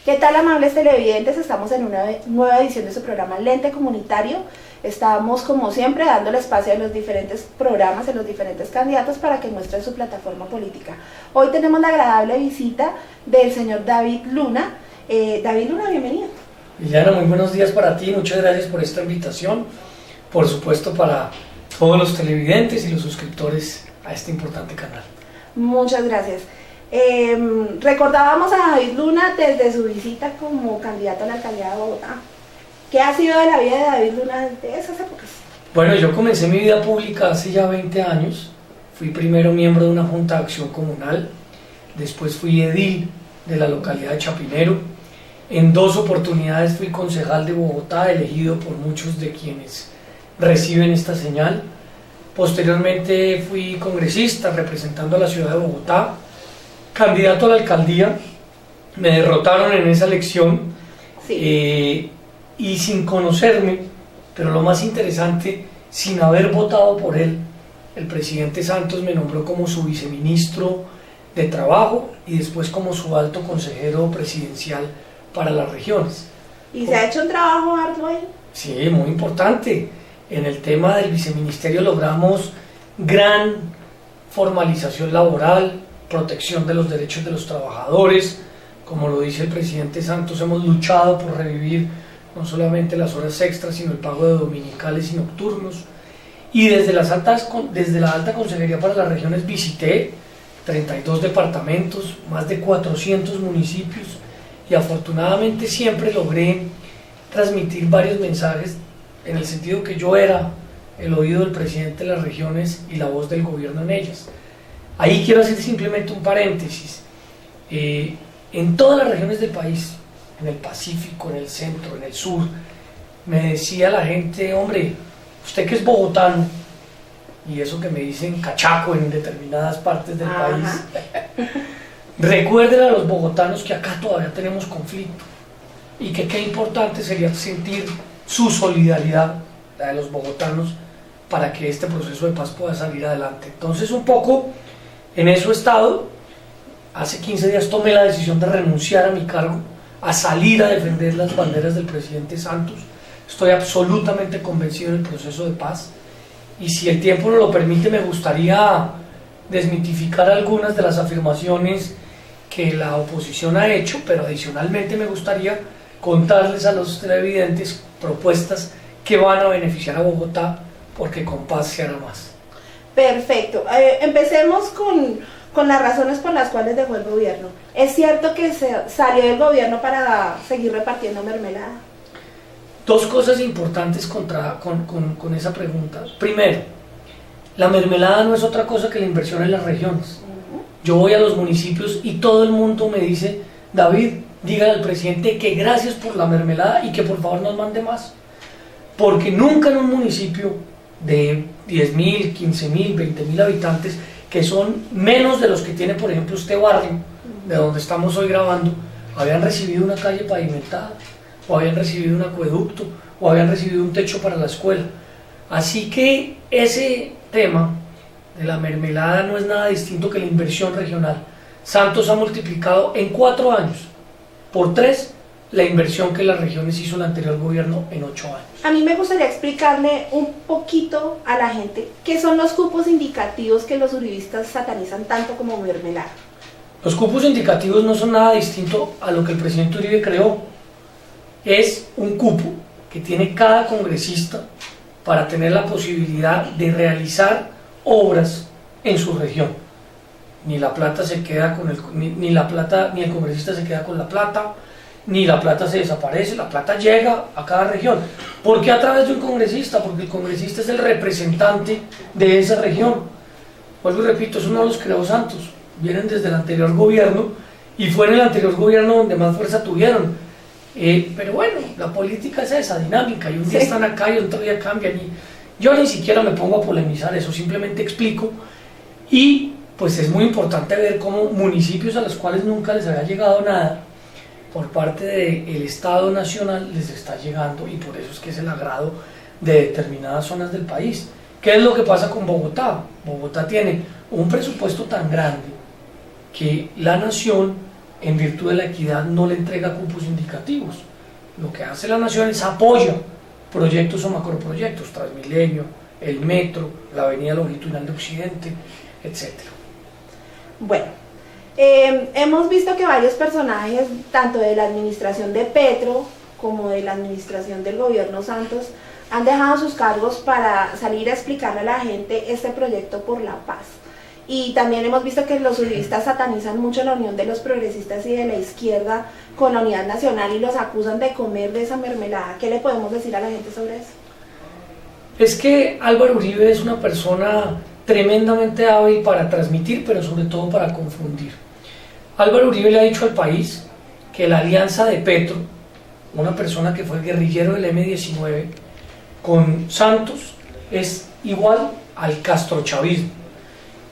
¿Qué tal, amables televidentes? Estamos en una nueva edición de su programa Lente Comunitario. Estamos, como siempre, dándole espacio a los diferentes programas, a los diferentes candidatos para que muestren su plataforma política. Hoy tenemos la agradable visita del señor David Luna. David Luna, bienvenido. Liliana, muy buenos días para ti, muchas gracias por esta invitación, por supuesto para todos los televidentes y los suscriptores a este importante canal. Muchas gracias. Recordábamos a David Luna desde su visita como candidato a la alcaldía de Bogotá. ¿Qué ha sido de la vida de David Luna desde esas épocas? Bueno, yo comencé mi vida pública hace ya 20 años. Fui primero miembro de una junta de acción comunal, después fui edil de la localidad de Chapinero. En 2 oportunidades fui concejal de Bogotá, elegido por muchos de quienes reciben esta señal. Posteriormente fui congresista representando a la ciudad de Bogotá, candidato a la alcaldía. Me derrotaron en esa elección, sí. Y sin conocerme, pero lo más interesante, sin haber votado por él, el presidente Santos me nombró como su viceministro de Trabajo y después como su alto consejero presidencial para las regiones. ¿Y se ha hecho un trabajo arduo ahí? Sí, muy importante. En el tema del viceministerio logramos gran formalización laboral, protección de los derechos de los trabajadores. Como lo dice el presidente Santos, hemos luchado por revivir no solamente las horas extras, sino el pago de dominicales y nocturnos. Y desde la alta consejería para las regiones visité 32 departamentos, más de 400 municipios, y afortunadamente siempre logré transmitir varios mensajes en el sentido que yo era el oído del presidente de las regiones y la voz del gobierno en ellas. Ahí quiero hacer simplemente un paréntesis. En todas las regiones del país, en el Pacífico, en el centro, en el sur, me decía la gente: hombre, usted que es bogotano, y eso que me dicen cachaco en determinadas partes del país, recuerden a los bogotanos que acá todavía tenemos conflicto y que qué importante sería sentir su solidaridad, la de los bogotanos, para que este proceso de paz pueda salir adelante. Entonces, un poco en eso he estado. Hace 15 días tomé la decisión de renunciar a mi cargo, a salir a defender las banderas del presidente Santos. Estoy absolutamente convencido del proceso de paz, y si el tiempo nos lo permite, me gustaría desmitificar algunas de las afirmaciones que la oposición ha hecho, pero adicionalmente me gustaría contarles a los televidentes propuestas que van a beneficiar a Bogotá, porque con paz se hará más. Perfecto. Empecemos con las razones por las cuales dejó el gobierno. ¿Es cierto que salió del gobierno para seguir repartiendo mermelada? 2 cosas importantes con esa pregunta. Primero, la mermelada no es otra cosa que la inversión en las regiones. Yo voy a los municipios y todo el mundo me dice: David, dígale al presidente que gracias por la mermelada y que por favor nos mande más. Porque nunca en un municipio de 10.000, 15.000, 20.000 habitantes, que son menos de los que tiene, por ejemplo, este barrio, de donde estamos hoy grabando, habían recibido una calle pavimentada, o habían recibido un acueducto, o habían recibido un techo para la escuela. Así que ese tema de la mermelada no es nada distinto que la inversión regional. Santos ha multiplicado en 4 años por 3 la inversión que las regiones hizo el anterior gobierno en 8 años. A mí me gustaría explicarle un poquito a la gente qué son los cupos indicativos que los uribistas satanizan tanto como mermelada. Los cupos indicativos no son nada distinto a lo que el presidente Uribe creó. Es un cupo que tiene cada congresista para tener la posibilidad de realizar obras en su región. Ni la plata se queda con ni el congresista se queda con la plata, ni la plata se desaparece, la plata llega a cada región. ¿Por qué a través de un congresista? Porque el congresista es el representante de esa región. Vuelvo y repito, eso no los creó Santos, vienen desde el anterior gobierno, y fue en el anterior gobierno donde más fuerza tuvieron. Pero bueno, la política es esa dinámica, y un día están acá y otro día cambian, y yo ni siquiera me pongo a polemizar eso, simplemente explico. Y pues es muy importante ver cómo municipios a los cuales nunca les había llegado nada por parte del Estado Nacional les está llegando, y por eso es que es el agrado de determinadas zonas del país. ¿Qué es lo que pasa con Bogotá? Bogotá tiene un presupuesto tan grande que la nación en virtud de la equidad, no le entrega cupos indicativos. Lo que hace la nación es apoya proyectos o macroproyectos, Transmilenio, el metro, la avenida longitudinal de Occidente, etc. Bueno, hemos visto que varios personajes, tanto de la administración de Petro como de la administración del gobierno Santos, han dejado sus cargos para salir a explicarle a la gente este proyecto por la paz. Y también hemos visto que los uribistas satanizan mucho la unión de los progresistas y de la izquierda con la unidad nacional y los acusan de comer de esa mermelada. ¿Qué le podemos decir a la gente sobre eso? Es que Álvaro Uribe es una persona tremendamente hábil para transmitir, pero sobre todo para confundir. Álvaro Uribe le ha dicho al país que la alianza de Petro, una persona que fue guerrillero del M-19, con Santos, es igual al castrochavismo.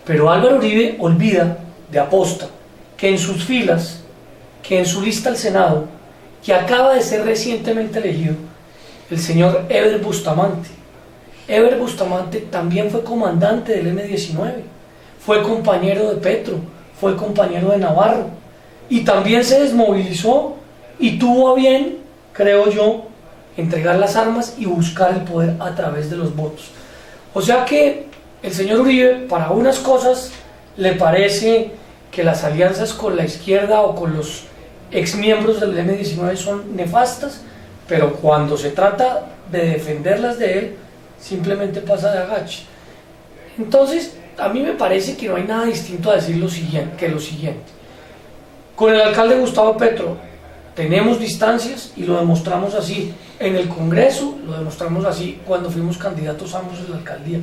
Pero Álvaro Uribe olvida de aposta que en sus filas, que en su lista al Senado, que acaba de ser recientemente elegido, el señor Eber Bustamante. Eber Bustamante también fue comandante del M-19, fue compañero de Petro, fue compañero de Navarro, y también se desmovilizó y tuvo a bien, creo yo, entregar las armas y buscar el poder a través de los votos. O sea que el señor Uribe, para unas cosas, le parece que las alianzas con la izquierda o con los exmiembros del M-19 son nefastas, pero cuando se trata de defenderlas de él, simplemente pasa de agache. Entonces, a mí me parece que no hay nada distinto a decir lo siguiente. Con el alcalde Gustavo Petro tenemos distancias y lo demostramos así en el Congreso, lo demostramos así cuando fuimos candidatos ambos en la alcaldía,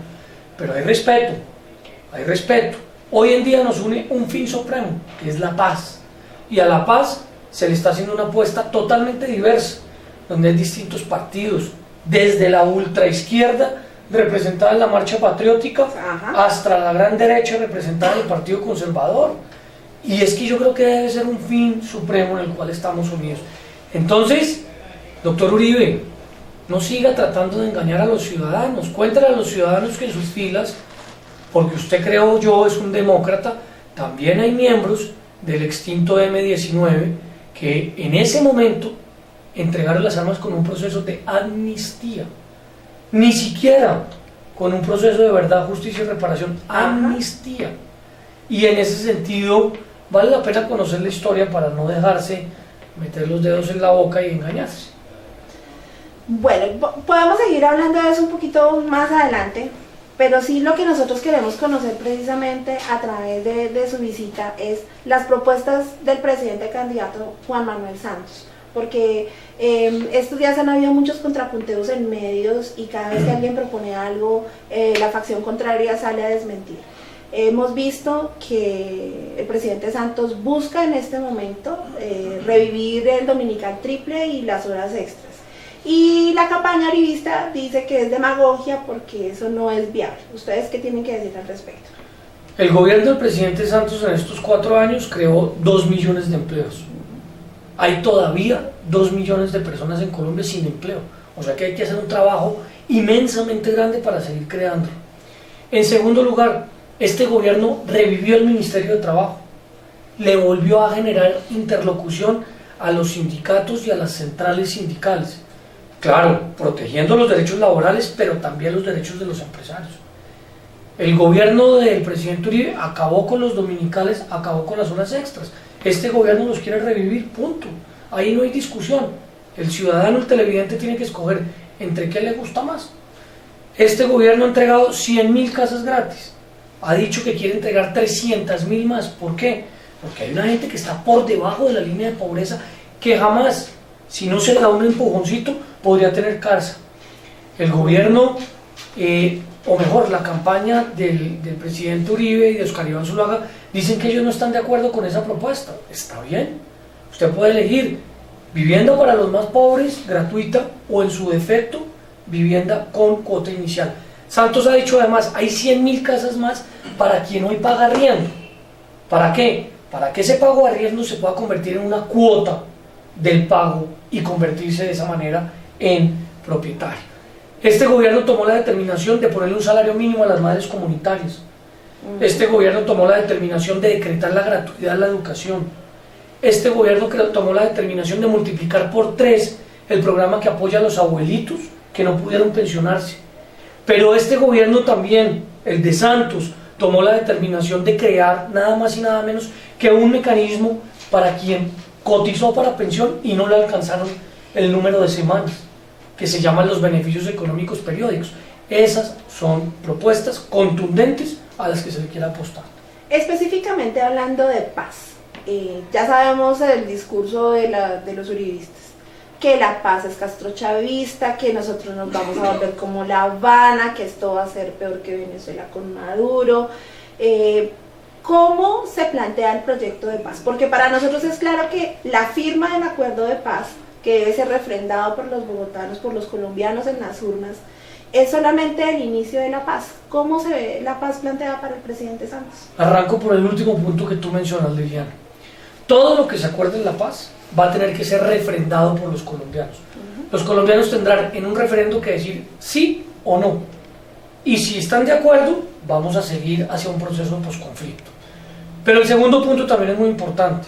pero hay respeto, hay respeto. Hoy en día nos une un fin supremo, que es la paz, y a la paz se le está haciendo una apuesta totalmente diversa, donde hay distintos partidos, desde la ultraizquierda representada en la Marcha Patriótica, hasta la gran derecha representada en el Partido Conservador, y es que yo creo que debe ser un fin supremo en el cual estamos unidos. Entonces, doctor Uribe, no siga tratando de engañar a los ciudadanos, cuéntale a los ciudadanos que en sus filas, porque usted, creo yo, es un demócrata, también hay miembros del extinto M-19 que en ese momento entregaron las armas con un proceso de amnistía, ni siquiera con un proceso de verdad, justicia y reparación, amnistía. Y en ese sentido vale la pena conocer la historia para no dejarse meter los dedos en la boca y engañarse. Bueno, podemos seguir hablando de eso un poquito más adelante, pero sí lo que nosotros queremos conocer precisamente a través de su visita es las propuestas del presidente candidato Juan Manuel Santos, porque estos días han habido muchos contrapunteos en medios y cada vez que alguien propone algo, la facción contraria sale a desmentir. Hemos visto que el presidente Santos busca en este momento revivir el dominical triple y las horas extras. Y la campaña uribista dice que es demagogia porque eso no es viable. ¿Ustedes qué tienen que decir al respecto? El gobierno del presidente Santos en estos 4 años creó 2 millones de empleos. Hay todavía 2 millones de personas en Colombia sin empleo. O sea que hay que hacer un trabajo inmensamente grande para seguir creando. En segundo lugar, este gobierno revivió el Ministerio de Trabajo. Le volvió a generar interlocución a los sindicatos y a las centrales sindicales. Claro, protegiendo los derechos laborales, pero también los derechos de los empresarios. El gobierno del presidente Uribe acabó con los dominicales, acabó con las horas extras. Este gobierno los quiere revivir, punto. Ahí no hay discusión. El ciudadano, el televidente, tiene que escoger entre qué le gusta más. Este gobierno ha entregado 100.000 casas gratis. Ha dicho que quiere entregar 300.000 más. ¿Por qué? Porque hay una gente que está por debajo de la línea de pobreza que jamás, si no se le da un empujoncito, podría tener casa. El gobierno, o mejor, la campaña del presidente Uribe y de Oscar Iván Zuluaga, dicen que ellos no están de acuerdo con esa propuesta. Está bien, usted puede elegir vivienda para los más pobres, gratuita, o en su defecto, vivienda con cuota inicial. Santos ha dicho además, hay 100.000 casas más para quien hoy paga arriendo. ¿Para qué? Para que ese pago de arriendo se pueda convertir en una cuota del pago y convertirse de esa manera en propietario. Este gobierno tomó la determinación de ponerle un salario mínimo a las madres comunitarias. Este gobierno tomó la determinación de decretar la gratuidad de la educación. este gobierno tomó la determinación de multiplicar por 3 el programa que apoya a los abuelitos que no pudieron pensionarse. Pero este gobierno también, el de Santos, tomó la determinación de crear nada más y nada menos que un mecanismo para quien cotizó para pensión y no le alcanzaron el número de semanas, que se llaman los beneficios económicos periódicos. Esas son propuestas contundentes a las que se le quiere apostar. Específicamente hablando de paz, ya sabemos el discurso de los uribistas, que la paz es castrochavista, que nosotros nos vamos a volver como La Habana, que esto va a ser peor que Venezuela con Maduro. ¿Cómo se plantea el proyecto de paz? Porque para nosotros es claro que la firma del acuerdo de paz, que debe ser refrendado por los bogotanos, por los colombianos en las urnas, es solamente el inicio de la paz. ¿Cómo se ve la paz planteada para el presidente Santos? Arranco por el último punto que tú mencionas, Liliana. Todo lo que se acuerde en la paz va a tener que ser refrendado por los colombianos. Los colombianos tendrán en un referendo que decir sí o no. Y si están de acuerdo, vamos a seguir hacia un proceso de posconflicto. Pero el segundo punto también es muy importante.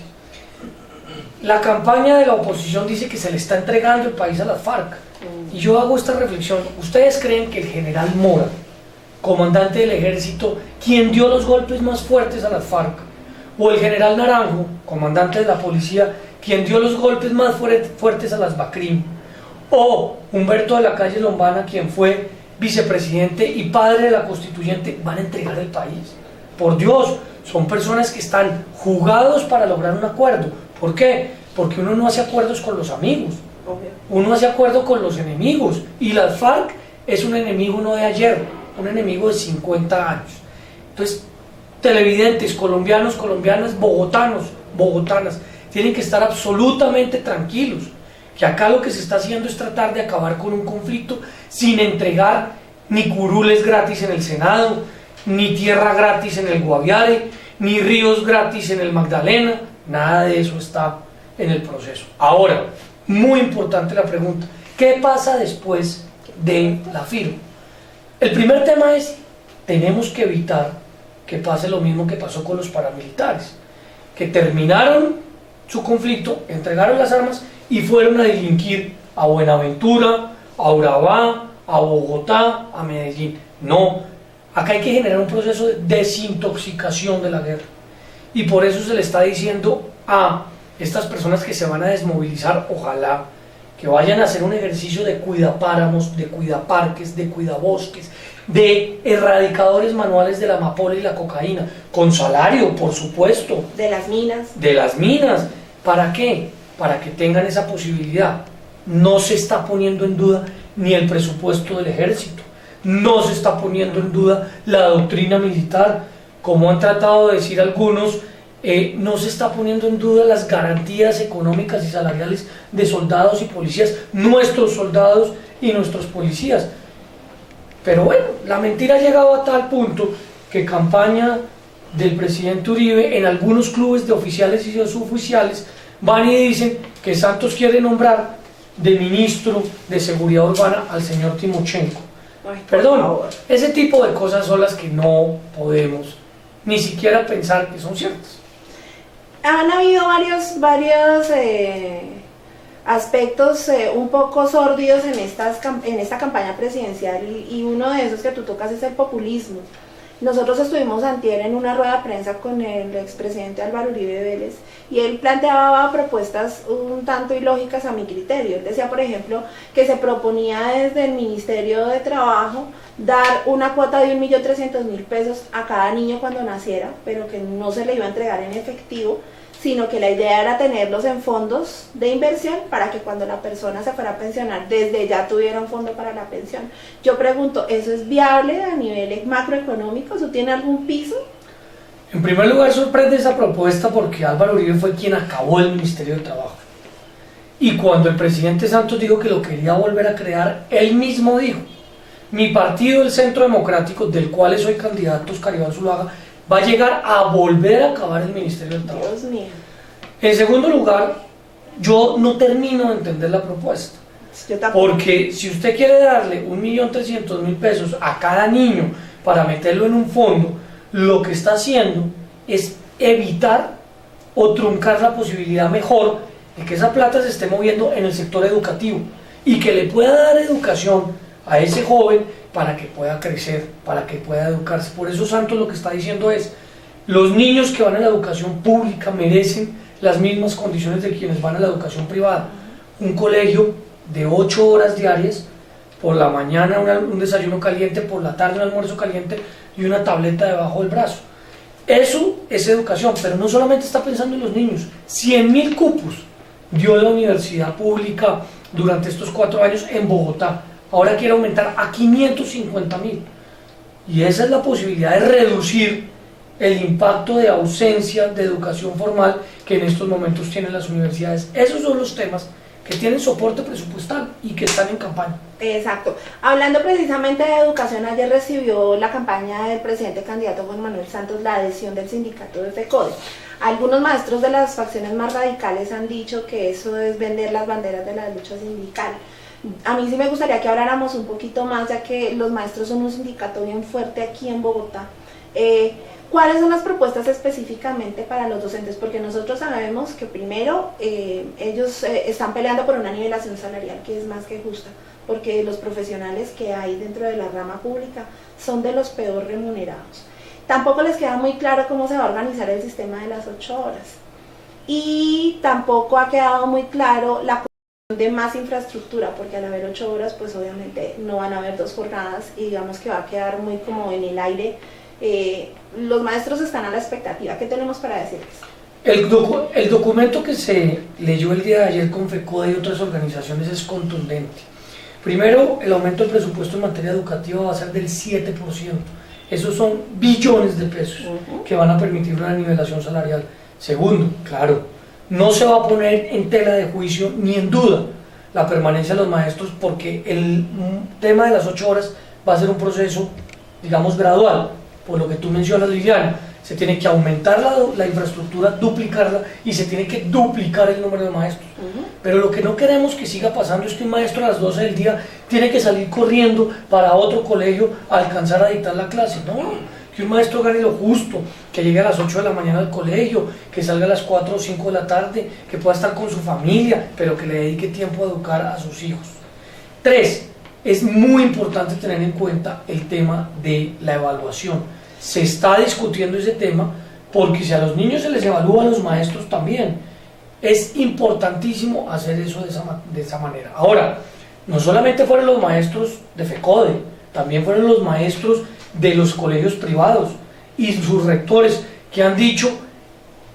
La campaña de la oposición dice que se le está entregando el país a las FARC. Y yo hago esta reflexión. ¿Ustedes creen que el general Mora, comandante del ejército, quien dio los golpes más fuertes a las FARC, o el general Naranjo, comandante de la policía, quien dio los golpes más fuertes a las BACRIM, o Humberto de la Calle Lombana, quien fue vicepresidente y padre de la constituyente, van a entregar el país? Por Dios, son personas que están jugados para lograr un acuerdo. ¿Por qué? Porque uno no hace acuerdos con los amigos, uno hace acuerdo con los enemigos, y las FARC es un enemigo no de ayer, un enemigo de 50 años. Entonces, televidentes, colombianos, colombianas, bogotanos, bogotanas, tienen que estar absolutamente tranquilos, que acá lo que se está haciendo es tratar de acabar con un conflicto sin entregar ni curules gratis en el Senado, ni tierra gratis en el Guaviare, ni ríos gratis en el Magdalena. Nada de eso está en el proceso. Ahora, muy importante la pregunta, ¿qué pasa después de la firma? El primer tema es, tenemos que evitar que pase lo mismo que pasó con los paramilitares, que terminaron su conflicto, entregaron las armas y fueron a delinquir a Buenaventura, a Urabá, a Bogotá, a Medellín. No, acá hay que generar un proceso de desintoxicación de la guerra. Y por eso se le está diciendo a estas personas que se van a desmovilizar, ojalá, que vayan a hacer un ejercicio de cuidapáramos, de cuidaparques, de cuidabosques, de erradicadores manuales de la amapola y la cocaína, con salario, por supuesto. De las minas. De las minas. ¿Para qué? Para que tengan esa posibilidad. No se está poniendo en duda ni el presupuesto del ejército, no se está poniendo en duda la doctrina militar, como han tratado de decir algunos, no se está poniendo en duda las garantías económicas y salariales de soldados y policías, nuestros soldados y nuestros policías. Pero bueno, la mentira ha llegado a tal punto que campaña del presidente Uribe en algunos clubes de oficiales y de suboficiales van y dicen que Santos quiere nombrar de ministro de Seguridad Urbana al señor Timochenko. Perdón, ese tipo de cosas son las que no podemos ni siquiera pensar que son ciertas. Han habido varios aspectos un poco sórdidos en esta campaña presidencial, y uno de esos que tú tocas es el populismo. Nosotros estuvimos antier en una rueda de prensa con el expresidente Álvaro Uribe Vélez, y él planteaba propuestas un tanto ilógicas a mi criterio. Él decía, por ejemplo, que se proponía desde el Ministerio de Trabajo dar una cuota de 1.300.000 pesos a cada niño cuando naciera, pero que no se le iba a entregar en efectivo, sino que la idea era tenerlos en fondos de inversión para que cuando la persona se fuera a pensionar, desde ya tuviera un fondo para la pensión. Yo pregunto, ¿eso es viable a nivel macroeconómico? ¿Eso tiene algún piso? En primer lugar, sorprende esa propuesta porque Álvaro Uribe fue quien acabó el Ministerio de Trabajo. Y cuando el presidente Santos dijo que lo quería volver a crear, él mismo dijo, mi partido, el Centro Democrático, del cual soy candidato, Oscar Iván Zuluaga, va a llegar a volver a acabar el Ministerio del Trabajo. Dios mío. En segundo lugar, yo no termino de entender la propuesta. Porque si usted quiere darle 1.300.000 pesos a cada niño para meterlo en un fondo, lo que está haciendo es evitar o truncar la posibilidad mejor de que esa plata se esté moviendo en el sector educativo y que le pueda dar educación a ese joven para que pueda crecer, para que pueda educarse. Por eso Santos lo que está diciendo es, los niños que van a la educación pública merecen las mismas condiciones de quienes van a la educación privada. Un colegio de 8 horas diarias, por la mañana un desayuno caliente, por la tarde un almuerzo caliente y una tableta debajo del brazo. Eso es educación, pero no solamente está pensando en los niños. 100.000 cupos dio la universidad pública durante estos 4 años en Bogotá. Ahora quiere aumentar a 550.000. Y esa es la posibilidad de reducir el impacto de ausencia de educación formal que en estos momentos tienen las universidades. Esos son los temas que tienen soporte presupuestal y que están en campaña. Exacto. Hablando precisamente de educación, ayer recibió la campaña del presidente candidato Juan Manuel Santos la adhesión del sindicato de FECODE. Algunos maestros de las facciones más radicales han dicho que eso es vender las banderas de la lucha sindical. A mí sí me gustaría que habláramos un poquito más, ya que los maestros son un sindicato bien fuerte aquí en Bogotá. ¿Cuáles son las propuestas específicamente para los docentes? Porque nosotros sabemos que primero ellos están peleando por una nivelación salarial que es más que justa, porque los profesionales que hay dentro de la rama pública son de los peor remunerados. Tampoco les queda muy claro cómo se va a organizar el sistema de las 8 horas. Y tampoco ha quedado muy claro la de más infraestructura, porque al haber 8 horas, pues obviamente no van a haber 2 jornadas y digamos que va a quedar muy como en el aire. Los maestros están a la expectativa. ¿Qué tenemos para decirles? El documento que se leyó el día de ayer con FECODE y otras organizaciones es contundente. Primero, el aumento del presupuesto en materia educativa va a ser del 7%. Esos son billones de pesos que van a permitir una nivelación salarial. Segundo, claro, no se va a poner en tela de juicio ni en duda la permanencia de los maestros, porque el tema de las 8 horas va a ser un proceso, digamos, gradual. Por lo que tú mencionas, Liliana, se tiene que aumentar la infraestructura, duplicarla, y se tiene que duplicar el número de maestros. Pero lo que no queremos que siga pasando es que un maestro a las 12 del día tiene que salir corriendo para otro colegio a alcanzar a dictar la clase. No, que un maestro gane lo justo, que llegue a las 8 de la mañana al colegio, que salga a las 4 o 5 de la tarde, que pueda estar con su familia, pero que le dedique tiempo a educar a sus hijos. 3. Es muy importante tener en cuenta el tema de la evaluación. Se está discutiendo ese tema porque si a los niños se les evalúa, a los maestros también. Es importantísimo hacer eso de esa manera. Ahora, no solamente fueron los maestros de FECODE, también fueron los maestros de los colegios privados y sus rectores que han dicho,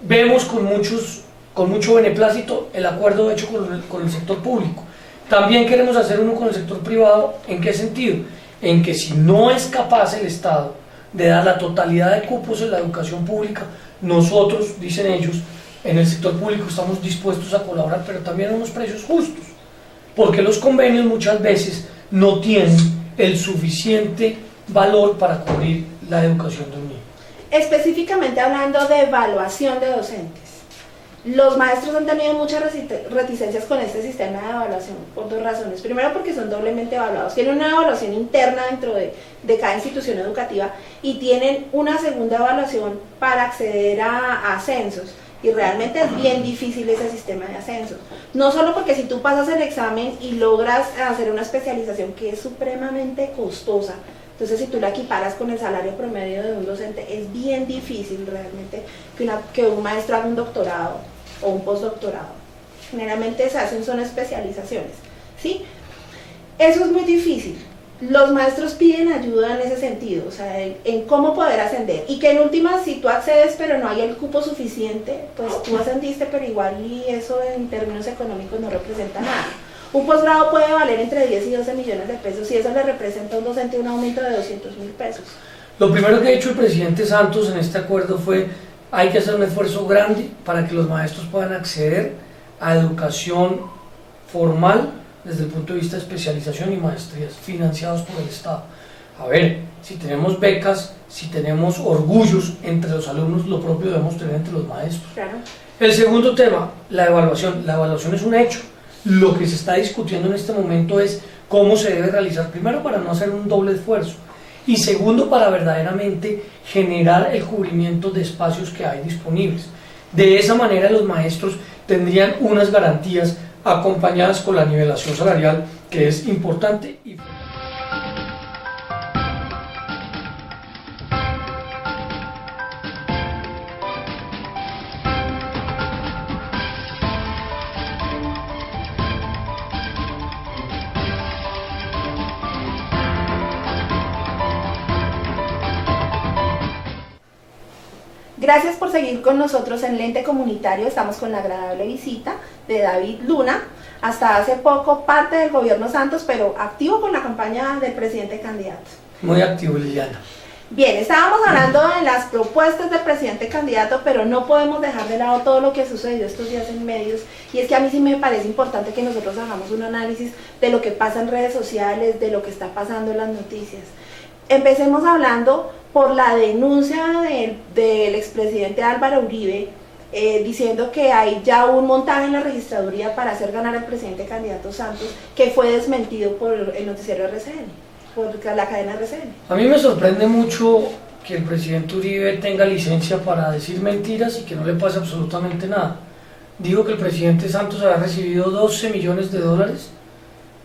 vemos con mucho beneplácito el acuerdo hecho con el sector público. También queremos hacer uno con el sector privado. ¿En qué sentido? En que si no es capaz el Estado de dar la totalidad de cupos en la educación pública, nosotros, dicen ellos, en el sector público estamos dispuestos a colaborar, pero también a unos precios justos, porque los convenios muchas veces no tienen el suficiente valor para cubrir la educación de un niño. Específicamente hablando de evaluación de docentes, los maestros han tenido muchas reticencias con este sistema de evaluación por 2 razones. Primero, porque son doblemente evaluados. Tienen una evaluación interna dentro de cada institución educativa y tienen una segunda evaluación para acceder a ascensos. Y realmente es bien difícil ese sistema de ascensos. No solo porque si tú pasas el examen y logras hacer una especialización que es supremamente costosa, entonces si tú la equiparas con el salario promedio de un docente, es bien difícil realmente que un maestro haga un doctorado o un postdoctorado. Generalmente se hacen son especializaciones, ¿sí? Eso es muy difícil. Los maestros piden ayuda en ese sentido, o sea, en cómo poder ascender. Y que en últimas, si tú accedes pero no hay el cupo suficiente, pues tú ascendiste, pero igual y eso en términos económicos no representa nada. Un posgrado puede valer entre 10 y 12 millones de pesos y eso le representa a un docente un aumento de 200.000 pesos. Lo primero que ha dicho el presidente Santos en este acuerdo fue: hay que hacer un esfuerzo grande para que los maestros puedan acceder a educación formal desde el punto de vista de especialización y maestrías financiados por el Estado. A ver, si tenemos becas, si tenemos orgullos entre los alumnos, lo propio debemos tener entre los maestros. Claro. El segundo tema, la evaluación. La evaluación es un hecho. Lo que se está discutiendo en este momento es cómo se debe realizar, primero para no hacer un doble esfuerzo y segundo para verdaderamente generar el cubrimiento de espacios que hay disponibles. De esa manera los maestros tendrían unas garantías acompañadas con la nivelación salarial, que es importante. Gracias por seguir con nosotros en Lente Comunitario. Estamos con la agradable visita de David Luna, hasta hace poco parte del gobierno Santos, pero activo con la campaña del presidente candidato. Muy activo, Liliana. Bien, estábamos hablando de las propuestas del presidente candidato, pero no podemos dejar de lado todo lo que ha sucedido estos días en medios, y es que a mí sí me parece importante que nosotros hagamos un análisis de lo que pasa en redes sociales, de lo que está pasando en las noticias. Empecemos hablando por la denuncia del expresidente Álvaro Uribe, diciendo que hay ya un montaje en la registraduría para hacer ganar al presidente candidato Santos, que fue desmentido por el noticiero RCN, por la cadena RCN. A mí me sorprende mucho que el presidente Uribe tenga licencia para decir mentiras y que no le pase absolutamente nada. Dijo que el presidente Santos había recibido 12 millones de dólares,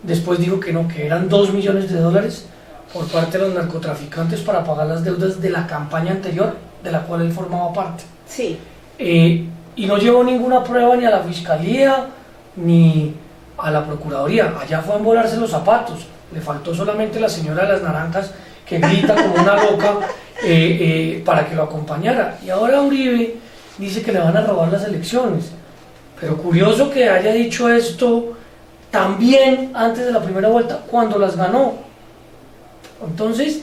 después dijo que no, que eran 2 millones de dólares por parte de los narcotraficantes para pagar las deudas de la campaña anterior, de la cual él formaba parte. Sí. Y no llevó ninguna prueba ni a la fiscalía ni a la procuraduría. Allá fue a embolarse los zapatos. Le faltó solamente la señora de las naranjas que grita como una loca para que lo acompañara. Y ahora Uribe dice que le van a robar las elecciones. Pero curioso que haya dicho esto también antes de la primera vuelta, cuando las ganó. Entonces,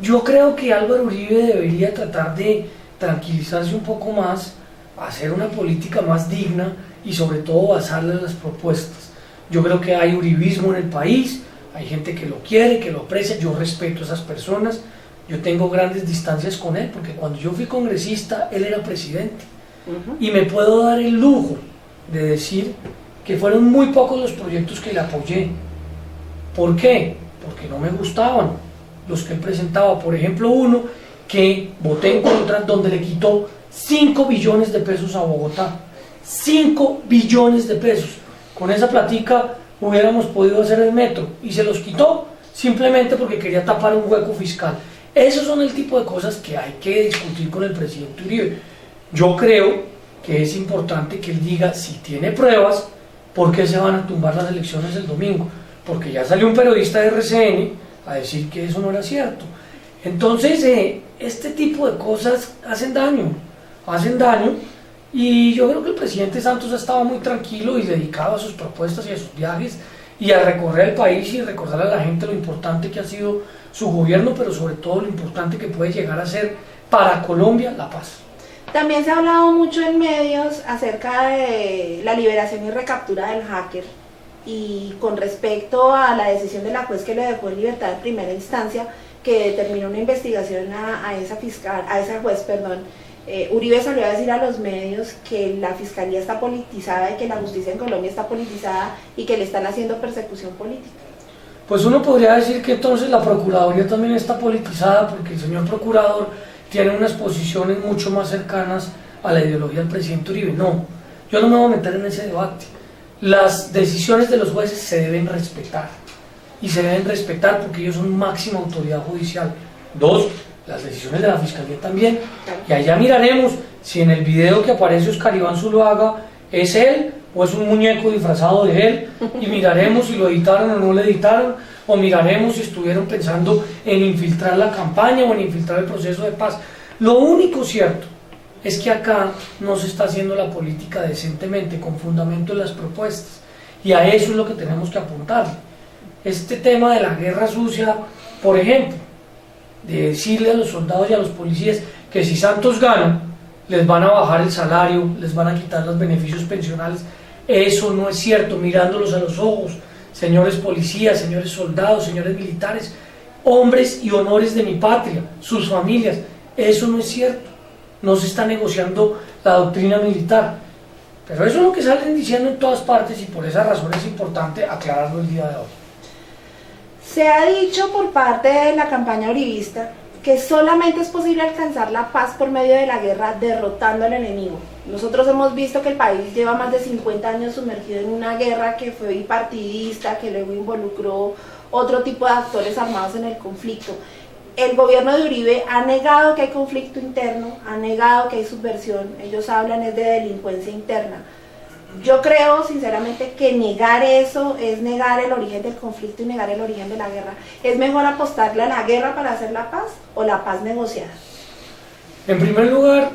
yo creo que Álvaro Uribe debería tratar de tranquilizarse un poco más, hacer una política más digna y sobre todo basarla en las propuestas. Yo creo que hay uribismo en el país, hay gente que lo quiere, que lo aprecia, yo respeto a esas personas, yo tengo grandes distancias con él, porque cuando yo fui congresista, él era presidente. Y me puedo dar el lujo de decir que fueron muy pocos los proyectos que le apoyé. ¿Por qué? Porque no me gustaban los que él presentaba. Por ejemplo, uno que voté en contra, donde le quitó 5 billones de pesos a Bogotá. 5 billones de pesos. Con esa platica hubiéramos podido hacer el metro, y se los quitó simplemente porque quería tapar un hueco fiscal. Esos son el tipo de cosas que hay que discutir con el presidente Uribe. Yo creo que es importante que él diga, si tiene pruebas, ¿por qué se van a tumbar las elecciones el domingo? Porque ya salió un periodista de RCN a decir que eso no era cierto. Entonces, este tipo de cosas hacen daño, y yo creo que el presidente Santos ha estado muy tranquilo y dedicado a sus propuestas y a sus viajes y a recorrer el país y recordar a la gente lo importante que ha sido su gobierno, pero sobre todo lo importante que puede llegar a ser para Colombia la paz. También se ha hablado mucho en medios acerca de la liberación y recaptura del hacker, y con respecto a la decisión de la juez que le dejó en libertad en primera instancia, que determinó una investigación a esa juez, Uribe salió a decir a los medios que la fiscalía está politizada y que la justicia en Colombia está politizada y que le están haciendo persecución política. Pues uno podría decir que entonces la procuraduría también está politizada, porque el señor procurador tiene unas posiciones mucho más cercanas a la ideología del presidente Uribe. No, yo no me voy a meter en ese debate. Las decisiones de los jueces se deben respetar, y se deben respetar porque ellos son máxima autoridad judicial. 2, las decisiones de la fiscalía también, y allá miraremos si en el video que aparece Oscar Iván Zuluaga es él o es un muñeco disfrazado de él, y miraremos si lo editaron o no lo editaron, o miraremos si estuvieron pensando en infiltrar la campaña o en infiltrar el proceso de paz. Lo único cierto es que acá no se está haciendo la política decentemente, con fundamento en las propuestas, y a eso es lo que tenemos que apuntar. Este tema de la guerra sucia, por ejemplo, de decirle a los soldados y a los policías que si Santos gana, les van a bajar el salario, les van a quitar los beneficios pensionales, eso no es cierto. Mirándolos a los ojos, señores policías, señores soldados, señores militares, hombres y honores de mi patria, sus familias, eso no es cierto. No se está negociando la doctrina militar, pero eso es lo que salen diciendo en todas partes, y por esa razón es importante aclararlo el día de hoy. Se ha dicho por parte de la campaña uribista que solamente es posible alcanzar la paz por medio de la guerra derrotando al enemigo. Nosotros hemos visto que el país lleva más de 50 años sumergido en una guerra que fue bipartidista, que luego involucró otro tipo de actores armados en el conflicto. El gobierno de Uribe ha negado que hay conflicto interno, ha negado que hay subversión, ellos hablan es de delincuencia interna. Yo creo sinceramente que negar eso es negar el origen del conflicto y negar el origen de la guerra. ¿Es mejor apostarle a la guerra para hacer la paz o la paz negociada? En primer lugar,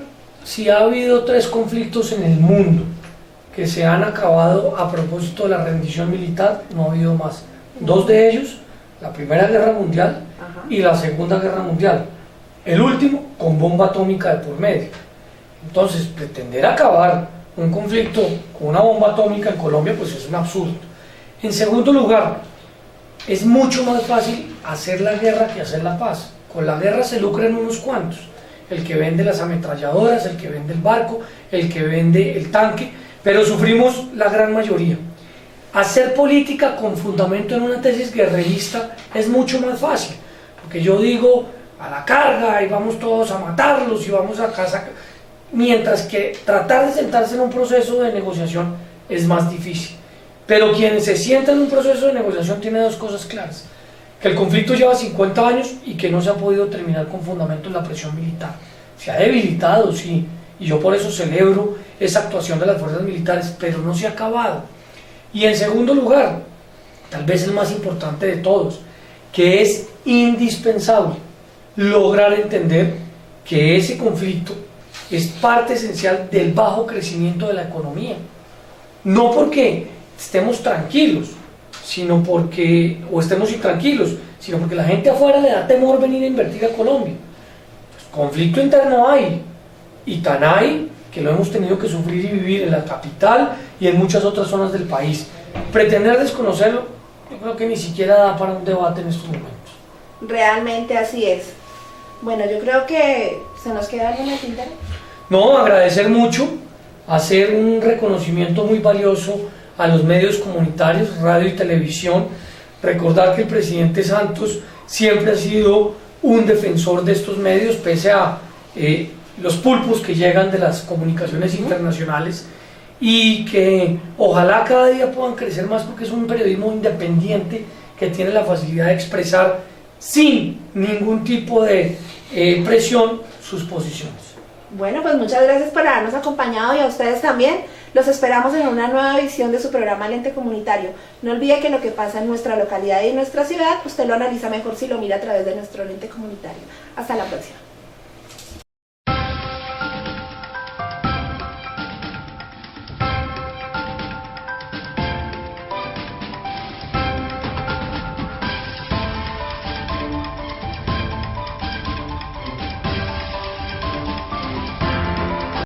si ha habido 3 conflictos en el mundo que se han acabado a propósito de la rendición militar, no ha habido más. 2 de ellos, la Primera Guerra Mundial y la Segunda Guerra Mundial. El último con bomba atómica de por medio. Entonces, pretender acabar un conflicto con una bomba atómica en Colombia, pues es un absurdo. En segundo lugar, es mucho más fácil hacer la guerra que hacer la paz. Con la guerra se lucran unos cuantos. El que vende las ametralladoras, el que vende el barco, el que vende el tanque, pero sufrimos la gran mayoría. Hacer política con fundamento en una tesis guerrerista es mucho más fácil, porque yo digo a la carga y vamos todos a matarlos y vamos a casa, mientras que tratar de sentarse en un proceso de negociación es más difícil. Pero quien se sienta en un proceso de negociación tiene 2 cosas claras: que el conflicto lleva 50 años y que no se ha podido terminar con fundamento en la presión militar. Se ha debilitado, sí, y yo por eso celebro esa actuación de las fuerzas militares, pero no se ha acabado. Y en segundo lugar, tal vez el más importante de todos, que es indispensable lograr entender que ese conflicto es parte esencial del bajo crecimiento de la economía. No porque estemos tranquilos, sino porque, o estemos intranquilos, sino porque la gente afuera le da temor venir a invertir a Colombia. Pues, conflicto interno hay, y tan hay que lo hemos tenido que sufrir y vivir en la capital y en muchas otras zonas del país. Pretender desconocerlo, yo creo que ni siquiera da para un debate en estos momentos. Realmente así es. Bueno, yo creo que se nos queda algo en el tintero. No, agradecer mucho, hacer un reconocimiento muy valioso a los medios comunitarios, radio y televisión, recordar que el presidente Santos siempre ha sido un defensor de estos medios, pese a los pulpos que llegan de las comunicaciones internacionales, y que ojalá cada día puedan crecer más, porque es un periodismo independiente que tiene la facilidad de expresar sin ningún tipo de presión sus posiciones. Bueno, pues muchas gracias por habernos acompañado y a ustedes también. Los esperamos en una nueva edición de su programa Lente Comunitario. No olvide que lo que pasa en nuestra localidad y en nuestra ciudad, usted lo analiza mejor si lo mira a través de nuestro lente comunitario. Hasta la próxima.